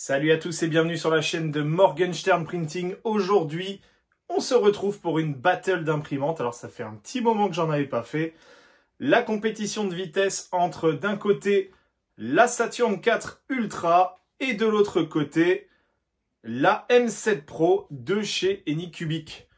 Salut à tous et bienvenue sur la chaîne de Morgenstern Printing. Aujourd'hui, on se retrouve pour une battle d'imprimantes. Alors ça fait un petit moment que j'en avais pas fait. La compétition de vitesse entre d'un côté la Saturn IV Ultra et de l'autre côté la M7 Pro de chez Anycubic.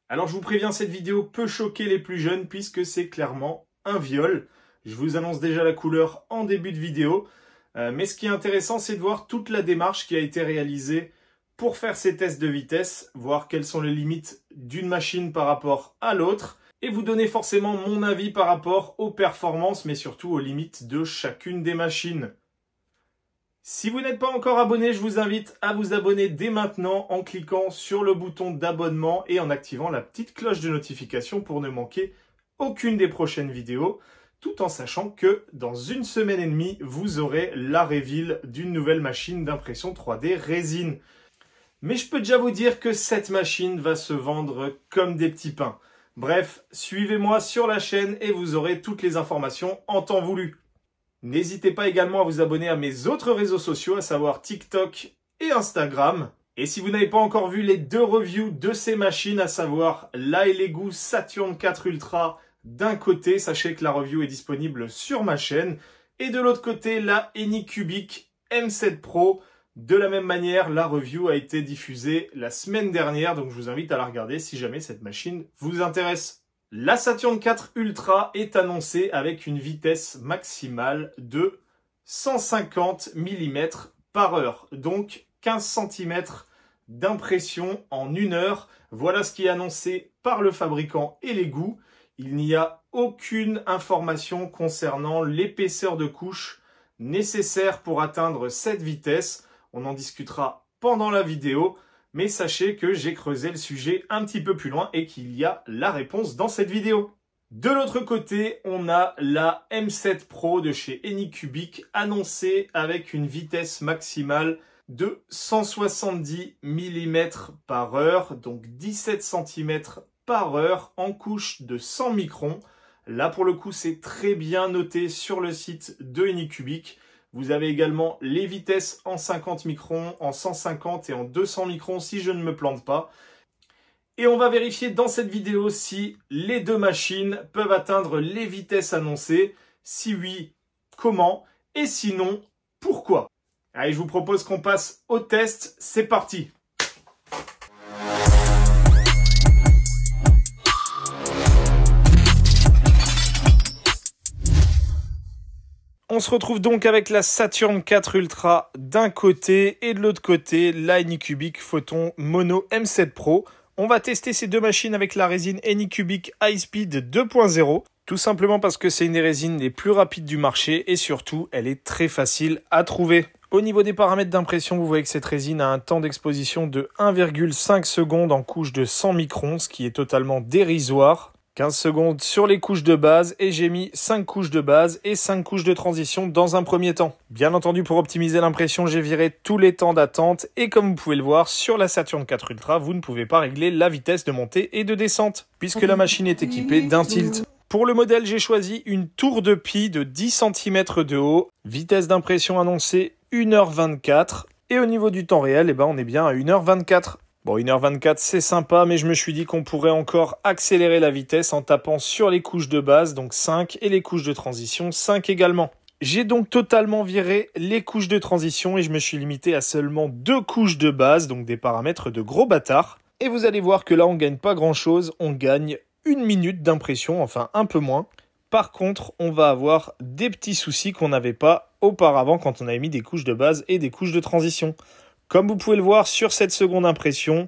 Alors je vous préviens, cette vidéo peut choquer les plus jeunes puisque c'est clairement un viol. Je vous annonce déjà la couleur en début de vidéo. Mais ce qui est intéressant, c'est de voir toute la démarche qui a été réalisée pour faire ces tests de vitesse, voir quelles sont les limites d'une machine par rapport à l'autre, et vous donner forcément mon avis par rapport aux performances, mais surtout aux limites de chacune des machines. Si vous n'êtes pas encore abonné, je vous invite à vous abonner dès maintenant en cliquant sur le bouton d'abonnement et en activant la petite cloche de notification pour ne manquer aucune des prochaines vidéos, tout en sachant que dans une semaine et demie, vous aurez la reveal d'une nouvelle machine d'impression 3D résine. Mais je peux déjà vous dire que cette machine va se vendre comme des petits pains. Bref, suivez-moi sur la chaîne et vous aurez toutes les informations en temps voulu. N'hésitez pas également à vous abonner à mes autres réseaux sociaux, à savoir TikTok et Instagram. Et si vous n'avez pas encore vu les deux reviews de ces machines, à savoir la Elegoo Saturn IV Ultra d'un côté, sachez que la review est disponible sur ma chaîne. Et de l'autre côté, la Anycubic M7 Pro. De la même manière, la review a été diffusée la semaine dernière, donc je vous invite à la regarder si jamais cette machine vous intéresse. La Saturn IV Ultra est annoncée avec une vitesse maximale de 150 mm par heure, donc 15 cm d'impression en 1 heure. Voilà ce qui est annoncé par le fabricant Elegoo. Il n'y a aucune information concernant l'épaisseur de couche nécessaire pour atteindre cette vitesse. On en discutera pendant la vidéo. Mais sachez que j'ai creusé le sujet un petit peu plus loin et qu'il y a la réponse dans cette vidéo. De l'autre côté, on a la M7 Pro de chez Anycubic annoncée avec une vitesse maximale de 170 mm par heure, donc 17 cm par heure en couche de 100 microns. Là, pour le coup, c'est très bien noté sur le site de Anycubic. Vous avez également les vitesses en 50 microns, en 150 et en 200 microns si je ne me plante pas. Et on va vérifier dans cette vidéo si les deux machines peuvent atteindre les vitesses annoncées. Si oui, comment? Et sinon, pourquoi? Allez, je vous propose qu'on passe au test. C'est parti! On se retrouve donc avec la Saturn IV Ultra d'un côté et de l'autre côté la Anycubic Photon Mono M7 Pro. On va tester ces deux machines avec la résine Anycubic High Speed 2.0. Tout simplement parce que c'est une des résines les plus rapides du marché et surtout elle est très facile à trouver. Au niveau des paramètres d'impression, vous voyez que cette résine a un temps d'exposition de 1,5 secondes en couche de 100 microns, ce qui est totalement dérisoire. 15 secondes sur les couches de base et j'ai mis 5 couches de base et 5 couches de transition dans un premier temps. Bien entendu, pour optimiser l'impression, j'ai viré tous les temps d'attente et comme vous pouvez le voir, sur la Saturn IV Ultra, vous ne pouvez pas régler la vitesse de montée et de descente puisque la machine est équipée d'un tilt. Pour le modèle, j'ai choisi une tour de pie de 10 cm de haut, vitesse d'impression annoncée 1h24 et au niveau du temps réel, on est bien à 1h24. Bon, 1h24, c'est sympa, mais je me suis dit qu'on pourrait encore accélérer la vitesse en tapant sur les couches de base, donc 5, et les couches de transition, 5 également. J'ai donc totalement viré les couches de transition et je me suis limité à seulement 2 couches de base, donc des paramètres de gros bâtards. Et vous allez voir que là, on gagne pas grand-chose, on gagne 1 minute d'impression, enfin un peu moins. Par contre, on va avoir des petits soucis qu'on n'avait pas auparavant quand on avait mis des couches de base et des couches de transition. Comme vous pouvez le voir sur cette seconde impression,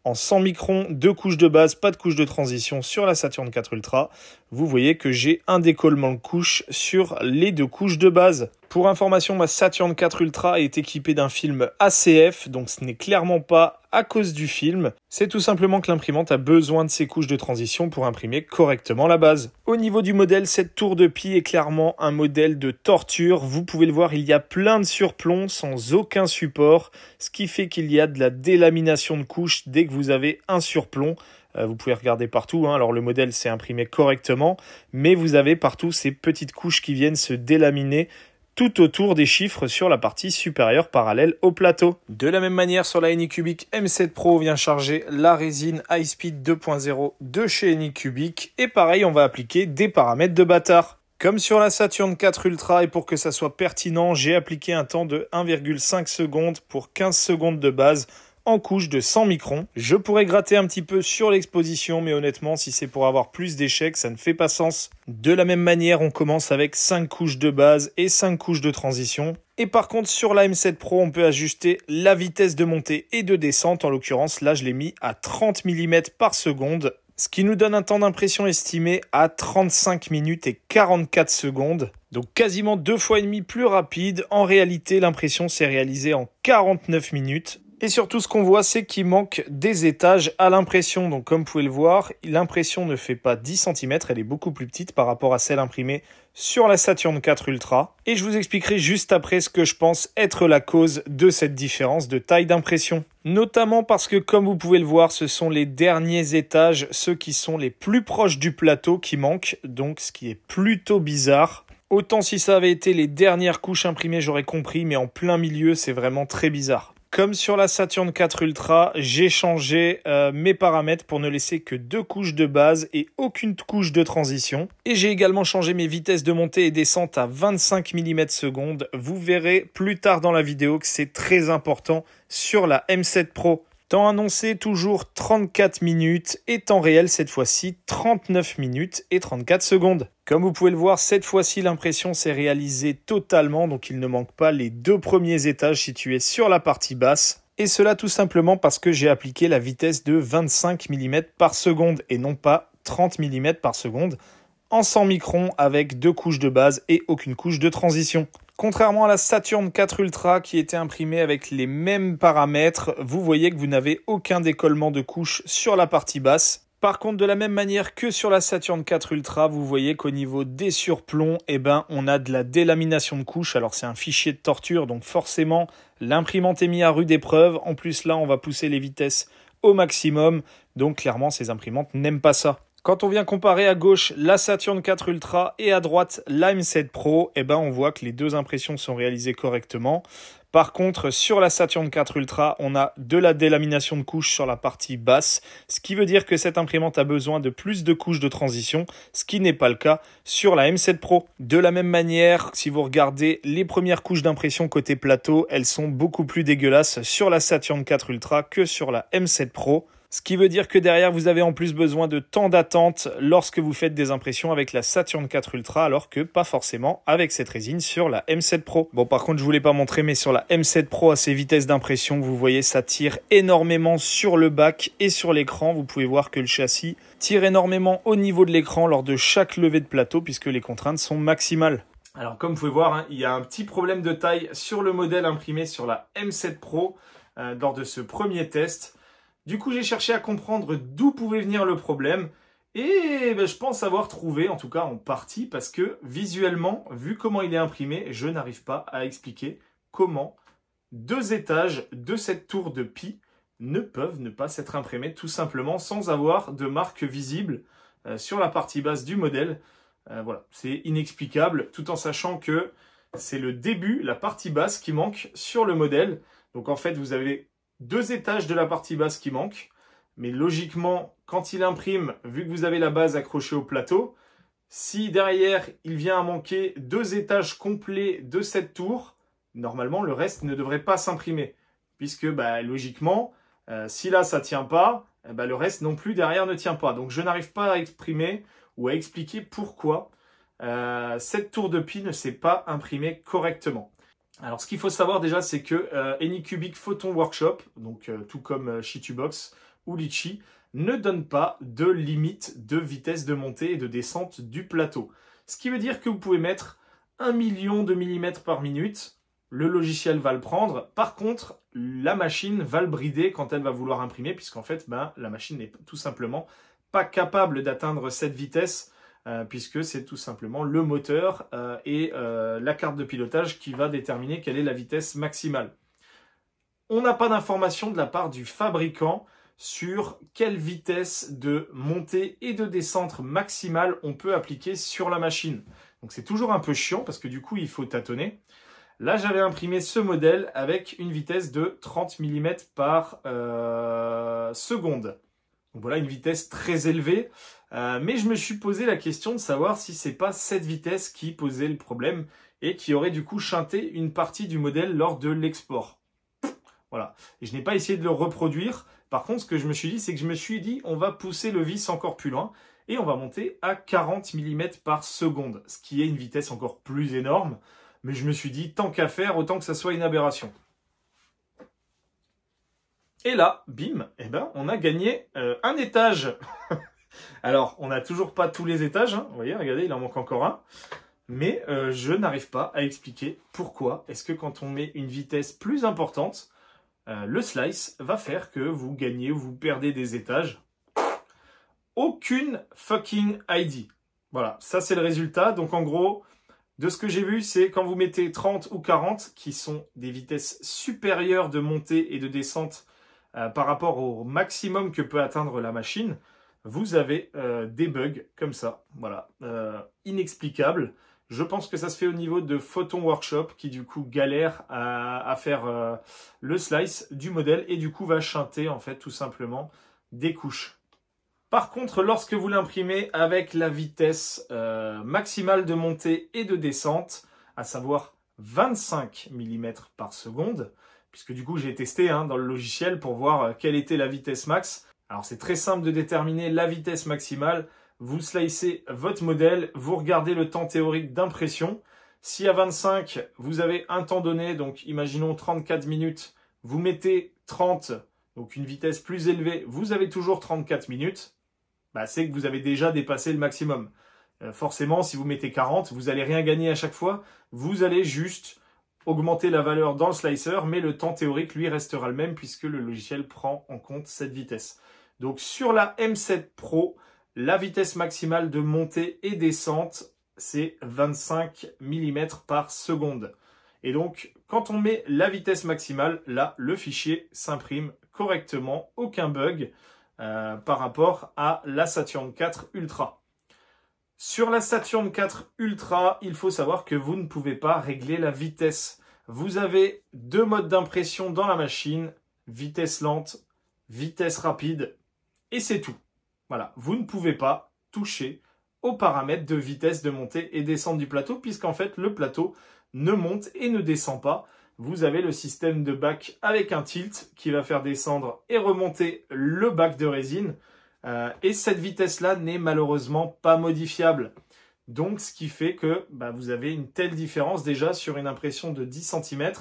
en 100 microns, 2 couches de base, pas de couche de transition sur la Saturn IV Ultra, vous voyez que j'ai un décollement de couche sur les 2 couches de base. Pour information, ma Saturn IV Ultra est équipée d'un film ACF, donc ce n'est clairement pas à cause du film. C'est tout simplement que l'imprimante a besoin de ces couches de transition pour imprimer correctement la base. Au niveau du modèle, cette tour de pie est clairement un modèle de torture. Vous pouvez le voir, il y a plein de surplombs sans aucun support, ce qui fait qu'il y a de la délamination de couches dès que vous avez un surplomb. Vous pouvez regarder partout, hein. Alors le modèle s'est imprimé correctement, mais vous avez partout ces petites couches qui viennent se délaminer tout autour des chiffres sur la partie supérieure parallèle au plateau. De la même manière, sur la Anycubic M7 Pro, on vient charger la résine High Speed 2.0 de chez Anycubic. Et pareil, on va appliquer des paramètres de bâtard. Comme sur la Saturn 4 Ultra, et pour que ça soit pertinent, j'ai appliqué un temps de 1,5 secondes pour 15 secondes de base en couche de 100 microns. Je pourrais gratter un petit peu sur l'exposition, mais honnêtement, si c'est pour avoir plus d'échecs, ça ne fait pas sens. De la même manière, on commence avec 5 couches de base et 5 couches de transition. Et par contre, sur la M7 Pro, on peut ajuster la vitesse de montée et de descente. En l'occurrence, là, je l'ai mis à 30 mm par seconde, ce qui nous donne un temps d'impression estimé à 35 minutes et 44 secondes. Donc quasiment 2 fois et demi plus rapide. En réalité, l'impression s'est réalisée en 49 minutes. Et surtout, ce qu'on voit, c'est qu'il manque des étages à l'impression. Donc, comme vous pouvez le voir, l'impression ne fait pas 10 cm, elle est beaucoup plus petite par rapport à celle imprimée sur la Saturn 4 Ultra. Et je vous expliquerai juste après ce que je pense être la cause de cette différence de taille d'impression. Notamment parce que, comme vous pouvez le voir, ce sont les derniers étages, ceux qui sont les plus proches du plateau qui manquent. Donc, ce qui est plutôt bizarre. Autant si ça avait été les dernières couches imprimées, j'aurais compris, mais en plein milieu, c'est vraiment très bizarre. Comme sur la Saturn 4 Ultra, j'ai changé mes paramètres pour ne laisser que 2 couches de base et aucune couche de transition. Et j'ai également changé mes vitesses de montée et descente à 25 mm/s. Vous verrez plus tard dans la vidéo que c'est très important sur la M7 Pro. Temps annoncé toujours 34 minutes et temps réel cette fois-ci 39 minutes et 34 secondes. Comme vous pouvez le voir, cette fois-ci l'impression s'est réalisée totalement, donc il ne manque pas les 2 premiers étages situés sur la partie basse. Et cela tout simplement parce que j'ai appliqué la vitesse de 25 mm par seconde et non pas 30 mm par seconde en 100 microns avec 2 couches de base et aucune couche de transition. Contrairement à la Saturn 4 Ultra qui était imprimée avec les mêmes paramètres, vous voyez que vous n'avez aucun décollement de couche sur la partie basse. Par contre, de la même manière que sur la Saturn 4 Ultra, vous voyez qu'au niveau des surplombs, on a de la délamination de couches. Alors c'est un fichier de torture, donc forcément l'imprimante est mise à rude épreuve. En plus là, on va pousser les vitesses au maximum, donc clairement ces imprimantes n'aiment pas ça. Quand on vient comparer à gauche la Saturn 4 Ultra et à droite la M7 Pro, on voit que les 2 impressions sont réalisées correctement. Par contre, sur la Saturn 4 Ultra, on a de la délamination de couches sur la partie basse, ce qui veut dire que cette imprimante a besoin de plus de couches de transition, ce qui n'est pas le cas sur la M7 Pro. De la même manière, si vous regardez les premières couches d'impression côté plateau, elles sont beaucoup plus dégueulasses sur la Saturn 4 Ultra que sur la M7 Pro. Ce qui veut dire que derrière, vous avez en plus besoin de temps d'attente lorsque vous faites des impressions avec la Saturn 4 Ultra, alors que pas forcément avec cette résine sur la M7 Pro. Bon, par contre, je ne vous l'ai pas montré, mais sur la M7 Pro, à ces vitesses d'impression, vous voyez, ça tire énormément sur le bac et sur l'écran. Vous pouvez voir que le châssis tire énormément au niveau de l'écran lors de chaque levée de plateau, puisque les contraintes sont maximales. Alors, comme vous pouvez voir, il y a un petit problème de taille sur le modèle imprimé sur la M7 Pro lors de ce premier test. Du coup, j'ai cherché à comprendre d'où pouvait venir le problème et je pense avoir trouvé, en tout cas en partie, parce que visuellement, vu comment il est imprimé, je n'arrive pas à expliquer comment 2 étages de cette tour de Pi ne peuvent ne pas s'être imprimés tout simplement sans avoir de marque visible sur la partie basse du modèle. Voilà, c'est inexplicable, tout en sachant que c'est le début, la partie basse qui manque sur le modèle. Donc en fait, vous avez 2 étages de la partie basse qui manquent, mais logiquement, quand il imprime, vu que vous avez la base accrochée au plateau, si derrière il vient à manquer 2 étages complets de cette tour, normalement le reste ne devrait pas s'imprimer, puisque logiquement, si là ça tient pas, le reste non plus derrière ne tient pas. Donc je n'arrive pas à exprimer ou à expliquer pourquoi cette tour de Pi ne s'est pas imprimée correctement. Alors, ce qu'il faut savoir déjà, c'est que Anycubic Photon Workshop, donc tout comme Shitubox ou Litchi, ne donne pas de limite de vitesse de montée et de descente du plateau. Ce qui veut dire que vous pouvez mettre 1 million de millimètres par minute, le logiciel va le prendre. Par contre, la machine va le brider quand elle va vouloir imprimer, puisqu'en fait, la machine n'est tout simplement pas capable d'atteindre cette vitesse, puisque c'est tout simplement le moteur et la carte de pilotage qui va déterminer quelle est la vitesse maximale. On n'a pas d'information de la part du fabricant sur quelle vitesse de montée et de descente maximale on peut appliquer sur la machine. Donc c'est toujours un peu chiant parce que du coup il faut tâtonner. Là j'avais imprimé ce modèle avec une vitesse de 30 mm par seconde. Donc voilà, une vitesse très élevée, mais je me suis posé la question de savoir si c'est pas cette vitesse qui posait le problème et qui aurait du coup shunté une partie du modèle lors de l'export. Voilà, et je n'ai pas essayé de le reproduire. Par contre, ce que je me suis dit, c'est que je me suis dit, on va pousser le vis encore plus loin et on va monter à 40 mm par seconde, ce qui est une vitesse encore plus énorme. Mais je me suis dit, tant qu'à faire, autant que ça soit une aberration. Et là, bim, eh ben, on a gagné un étage. Alors, on n'a toujours pas tous les étages, hein. Vous voyez, regardez, il en manque encore un. Mais je n'arrive pas à expliquer pourquoi est-ce que quand on met une vitesse plus importante, le slice va faire que vous gagnez ou vous perdez des étages. Aucune fucking idea. Voilà, ça c'est le résultat. Donc en gros, de ce que j'ai vu, c'est quand vous mettez 30 ou 40, qui sont des vitesses supérieures de montée et de descente par rapport au maximum que peut atteindre la machine, vous avez des bugs comme ça, voilà, inexplicables. Je pense que ça se fait au niveau de Photon Workshop qui du coup galère à faire le slice du modèle et du coup va shunter en fait tout simplement des couches. Par contre, lorsque vous l'imprimez avec la vitesse maximale de montée et de descente, à savoir 25 mm par seconde, puisque du coup j'ai testé dans le logiciel pour voir quelle était la vitesse max. Alors c'est très simple de déterminer la vitesse maximale. Vous slicez votre modèle, vous regardez le temps théorique d'impression. Si à 25, vous avez un temps donné, donc imaginons 34 minutes, vous mettez 30, donc une vitesse plus élevée, vous avez toujours 34 minutes, bah, c'est que vous avez déjà dépassé le maximum. Forcément, si vous mettez 40, vous n'allez rien gagner à chaque fois, vous allez juste augmenter la valeur dans le slicer, mais le temps théorique, lui, restera le même puisque le logiciel prend en compte cette vitesse. Donc sur la M7 Pro, la vitesse maximale de montée et descente, c'est 25 mm par seconde. Et donc, quand on met la vitesse maximale, là, le fichier s'imprime correctement, aucun bug par rapport à la Saturn 4 Ultra. Sur la Saturn 4 Ultra, il faut savoir que vous ne pouvez pas régler la vitesse. Vous avez deux modes d'impression dans la machine, vitesse lente, vitesse rapide, et c'est tout. Voilà, vous ne pouvez pas toucher aux paramètres de vitesse de montée et descente du plateau, puisqu'en fait, le plateau ne monte et ne descend pas. Vous avez le système de bac avec un tilt qui va faire descendre et remonter le bac de résine. Et cette vitesse-là n'est malheureusement pas modifiable. Donc, ce qui fait que vous avez une telle différence déjà sur une impression de 10 cm.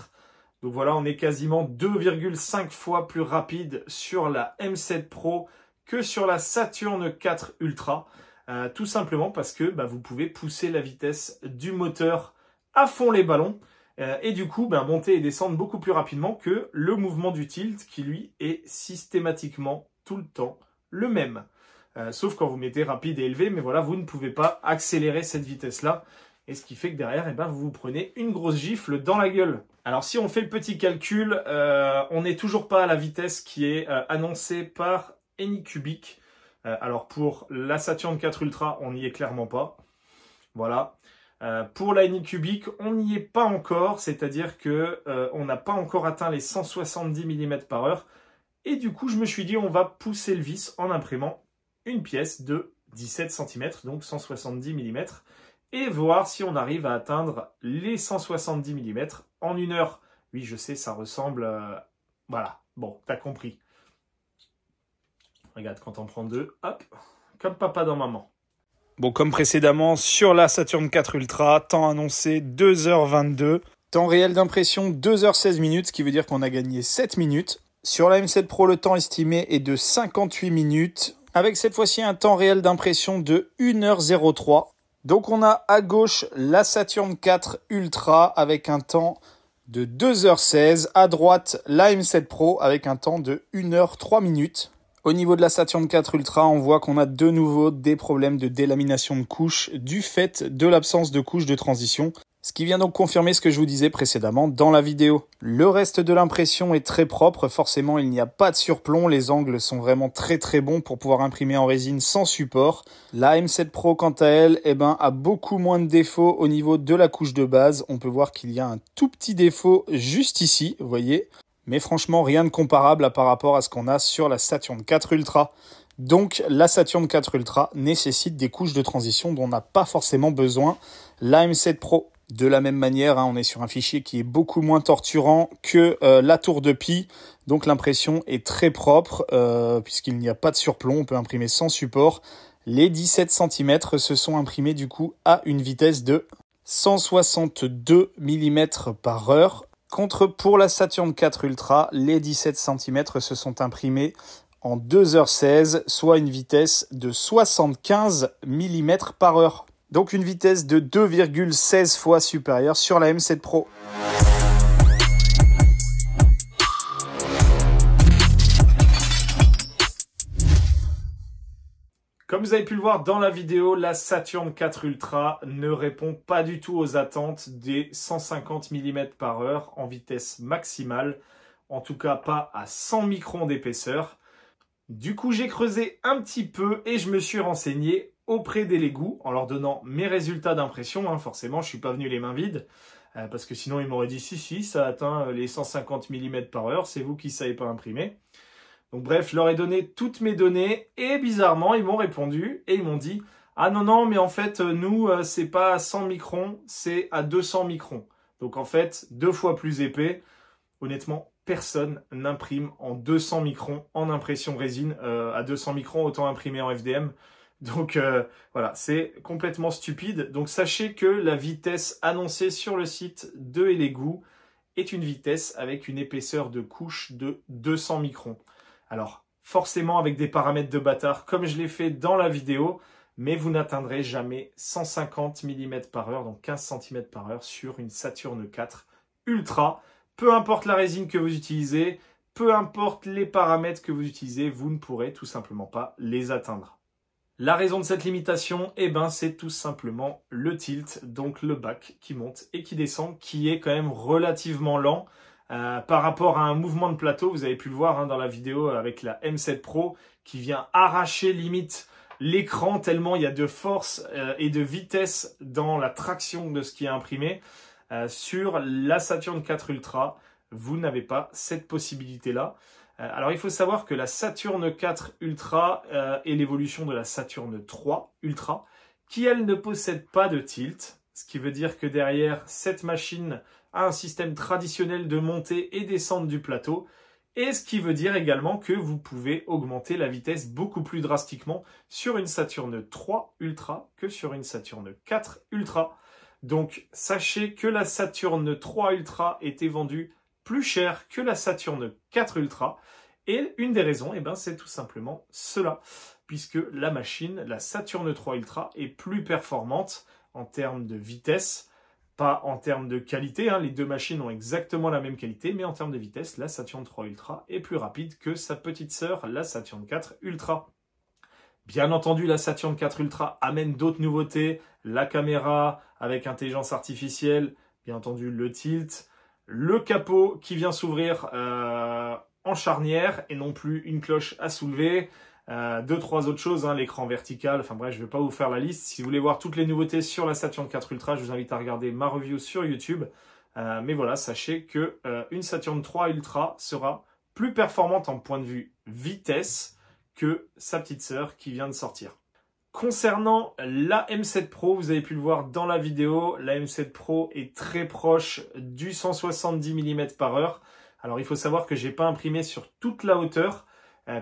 Donc voilà, on est quasiment 2,5 fois plus rapide sur la M7 Pro que sur la Saturn 4 Ultra. Tout simplement parce que vous pouvez pousser la vitesse du moteur à fond les ballons. Et du coup, monter et descendre beaucoup plus rapidement que le mouvement du tilt qui, lui, est systématiquement tout le temps le même. Sauf quand vous mettez rapide et élevé, mais voilà, vous ne pouvez pas accélérer cette vitesse-là. Et ce qui fait que derrière, vous vous prenez une grosse gifle dans la gueule. Alors si on fait le petit calcul, on n'est toujours pas à la vitesse qui est annoncée par Anycubic. Alors pour la Saturn 4 Ultra, on n'y est clairement pas. Voilà. Pour la Anycubic, on n'y est pas encore, c'est-à-dire que on n'a pas encore atteint les 170 mm par heure. Et du coup, je me suis dit, on va pousser le vis en imprimant une pièce de 17 cm, donc 170 mm, et voir si on arrive à atteindre les 170 mm en une heure. Oui, je sais, ça ressemble... Voilà, bon, t'as compris. Regarde, quand on prend deux, hop, comme papa dans maman. Bon, comme précédemment, sur la Saturn 4 Ultra, temps annoncé 2h22, temps réel d'impression 2h16 minutes, ce qui veut dire qu'on a gagné 7 minutes. Sur la M7 Pro, le temps estimé est de 58 minutes, avec cette fois-ci un temps réel d'impression de 1h03. Donc on a à gauche la Saturn 4 Ultra avec un temps de 2h16, à droite la M7 Pro avec un temps de 1h03 minutes. Au niveau de la Saturn 4 Ultra, on voit qu'on a de nouveau des problèmes de délamination de couches du fait de l'absence de couches de transition. Ce qui vient donc confirmer ce que je vous disais précédemment dans la vidéo. Le reste de l'impression est très propre, forcément il n'y a pas de surplomb, les angles sont vraiment très bons pour pouvoir imprimer en résine sans support. La M7 Pro quant à elle, a beaucoup moins de défauts au niveau de la couche de base. On peut voir qu'il y a un tout petit défaut juste ici, vous voyez. Mais franchement rien de comparable par rapport à ce qu'on a sur la Saturn 4 Ultra. Donc la Saturn 4 Ultra nécessite des couches de transition dont on n'a pas forcément besoin. La M7 Pro, de la même manière, on est sur un fichier qui est beaucoup moins torturant que la tour de Pi. Donc l'impression est très propre puisqu'il n'y a pas de surplomb, on peut imprimer sans support. Les 17 cm se sont imprimés du coup à une vitesse de 162 mm par heure. Contre pour la Saturn 4 Ultra, les 17 cm se sont imprimés en 2h16, soit une vitesse de 75 mm par heure. Donc une vitesse de 2,16 fois supérieure sur la M7 Pro. Comme vous avez pu le voir dans la vidéo, la Saturn 4 Ultra ne répond pas du tout aux attentes des 150 mm par heure en vitesse maximale. En tout cas pas à 100 microns d'épaisseur. Du coup, j'ai creusé un petit peu et je me suis renseigné auprès des Legout en leur donnant mes résultats d'impression. Forcément, je suis pas venu les mains vides parce que sinon ils m'auraient dit si, ça atteint les 150 mm par heure, c'est vous qui savez pas imprimer. Donc bref, je leur ai donné toutes mes données et bizarrement, ils m'ont répondu et ils m'ont dit « Ah non, mais en fait, nous, c'est pas à 100 microns, c'est à 200 microns. » Donc en fait, 2 fois plus épais. Honnêtement, personne n'imprime en 200 microns en impression résine. À 200 microns, autant imprimer en FDM. Donc voilà, c'est complètement stupide. Donc sachez que la vitesse annoncée sur le site de Legout est une vitesse avec une épaisseur de couche de 200 microns. Alors, forcément avec des paramètres de bâtard, comme je l'ai fait dans la vidéo, mais vous n'atteindrez jamais 150 mm par heure, donc 15 cm par heure sur une Saturn 4 Ultra. Peu importe la résine que vous utilisez, peu importe les paramètres que vous utilisez, vous ne pourrez tout simplement pas les atteindre. La raison de cette limitation, c'est tout simplement le tilt, donc le back qui monte et qui descend, qui est quand même relativement lent. Par rapport à un mouvement de plateau, vous avez pu le voir dans la vidéo avec la M7 Pro qui vient arracher limite l'écran tellement il y a de force et de vitesse dans la traction de ce qui est imprimé. Sur la Saturn 4 Ultra, vous n'avez pas cette possibilité-là. Alors il faut savoir que la Saturn 4 Ultra est l'évolution de la Saturn 3 Ultra qui elle ne possède pas de tilt, ce qui veut dire que derrière cette machine a un système traditionnel de montée et descente du plateau, et ce qui veut dire également que vous pouvez augmenter la vitesse beaucoup plus drastiquement sur une Saturn 3 Ultra que sur une Saturn 4 Ultra. Donc sachez que la Saturn 3 Ultra était vendue plus cher que la Saturn 4 Ultra, et une des raisons, c'est tout simplement cela, puisque la machine, la Saturn 3 Ultra, est plus performante en termes de vitesse, pas en termes de qualité, les deux machines ont exactement la même qualité, mais en termes de vitesse, la Saturn 3 Ultra est plus rapide que sa petite sœur, la Saturn 4 Ultra. Bien entendu, la Saturn 4 Ultra amène d'autres nouveautés, la caméra avec intelligence artificielle, bien entendu le tilt, le capot qui vient s'ouvrir en charnière et non plus une cloche à soulever, 2-3 autres choses, l'écran vertical, enfin bref, je ne vais pas vous faire la liste. Si vous voulez voir toutes les nouveautés sur la Saturn 4 Ultra, je vous invite à regarder ma review sur YouTube. Mais voilà, sachez que une Saturn 3 Ultra sera plus performante en point de vue vitesse que sa petite sœur qui vient de sortir. Concernant la M7 Pro, vous avez pu le voir dans la vidéo, la M7 Pro est très proche du 170 mm par heure. Alors il faut savoir que je n'ai pas imprimé sur toute la hauteur,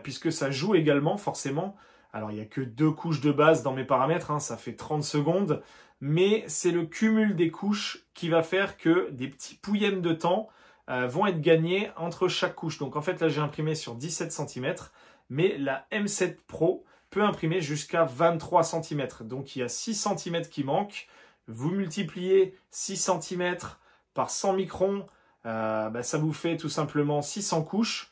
puisque ça joue également forcément. Alors il n'y a que 2 couches de base dans mes paramètres, ça fait 30 secondes, mais c'est le cumul des couches qui va faire que des petits pouillèmes de temps vont être gagnés entre chaque couche. Donc en fait là j'ai imprimé sur 17 cm, mais la M7 Pro peut imprimer jusqu'à 23 cm. Donc il y a 6 cm qui manquent. Vous multipliez 6 cm par 100 microns, ça vous fait tout simplement 600 couches.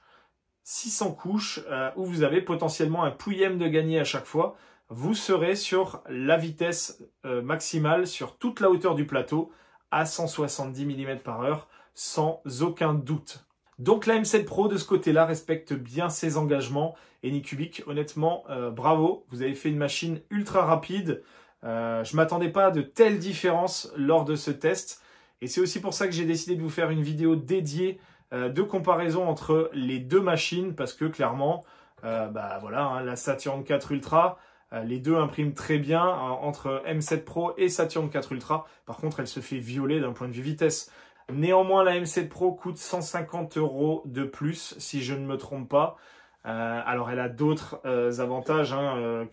600 couches où vous avez potentiellement un pouillème de gagné à chaque fois. Vous serez sur la vitesse maximale sur toute la hauteur du plateau à 170 mm/h sans aucun doute. Donc la M7 Pro de ce côté-là respecte bien ses engagements. Et Anycubic, honnêtement, bravo, vous avez fait une machine ultra rapide. Je ne m'attendais pas à de telles différences lors de ce test. Et c'est aussi pour ça que j'ai décidé de vous faire une vidéo dédiée de comparaison entre les deux machines. Parce que clairement, voilà, hein, la Saturn 4 Ultra, les deux impriment très bien entre M7 Pro et Saturn 4 Ultra. Par contre, elle se fait violer d'un point de vue vitesse. Néanmoins, la M7 Pro coûte 150 € de plus, si je ne me trompe pas. Alors, elle a d'autres avantages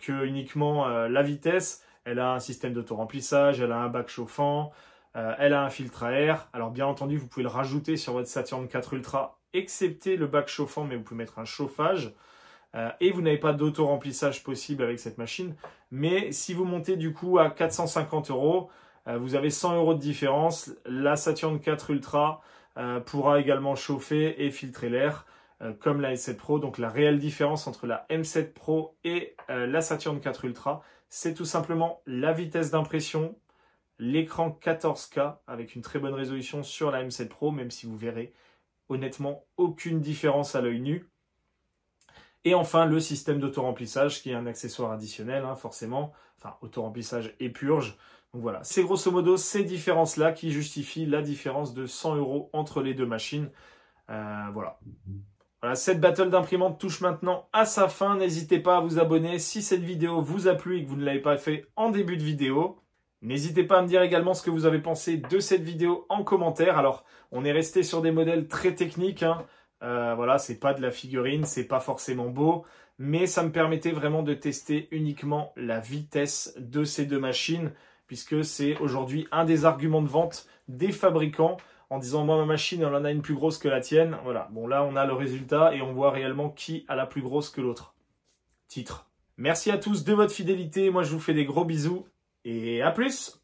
que uniquement la vitesse. Elle a un système d'auto-remplissage, elle a un bac chauffant, elle a un filtre à air. Alors, bien entendu, vous pouvez le rajouter sur votre Saturn 4 Ultra, excepté le bac chauffant, mais vous pouvez mettre un chauffage. Et vous n'avez pas d'auto-remplissage possible avec cette machine. Mais si vous montez du coup à 450 €, vous avez 100 € de différence. La Saturn 4 Ultra pourra également chauffer et filtrer l'air comme la M7 Pro. Donc la réelle différence entre la M7 Pro et la Saturn 4 Ultra, c'est tout simplement la vitesse d'impression, l'écran 14K avec une très bonne résolution sur la M7 Pro, même si vous verrez honnêtement aucune différence à l'œil nu. Et enfin, le système d'auto-remplissage qui est un accessoire additionnel, forcément. Enfin, auto-remplissage et purge. Donc voilà, c'est grosso modo ces différences-là qui justifient la différence de 100 € entre les deux machines. Voilà, cette battle d'imprimante touche maintenant à sa fin. N'hésitez pas à vous abonner si cette vidéo vous a plu et que vous ne l'avez pas fait en début de vidéo. N'hésitez pas à me dire également ce que vous avez pensé de cette vidéo en commentaire. Alors, on est resté sur des modèles très techniques, voilà, c'est pas de la figurine, c'est pas forcément beau, mais ça me permettait vraiment de tester uniquement la vitesse de ces deux machines, puisque c'est aujourd'hui un des arguments de vente des fabricants, en disant moi ma machine elle en a une plus grosse que la tienne. Voilà, bon là on a le résultat et on voit réellement qui a la plus grosse que l'autre. Titre. Merci à tous de votre fidélité, moi je vous fais des gros bisous et à plus.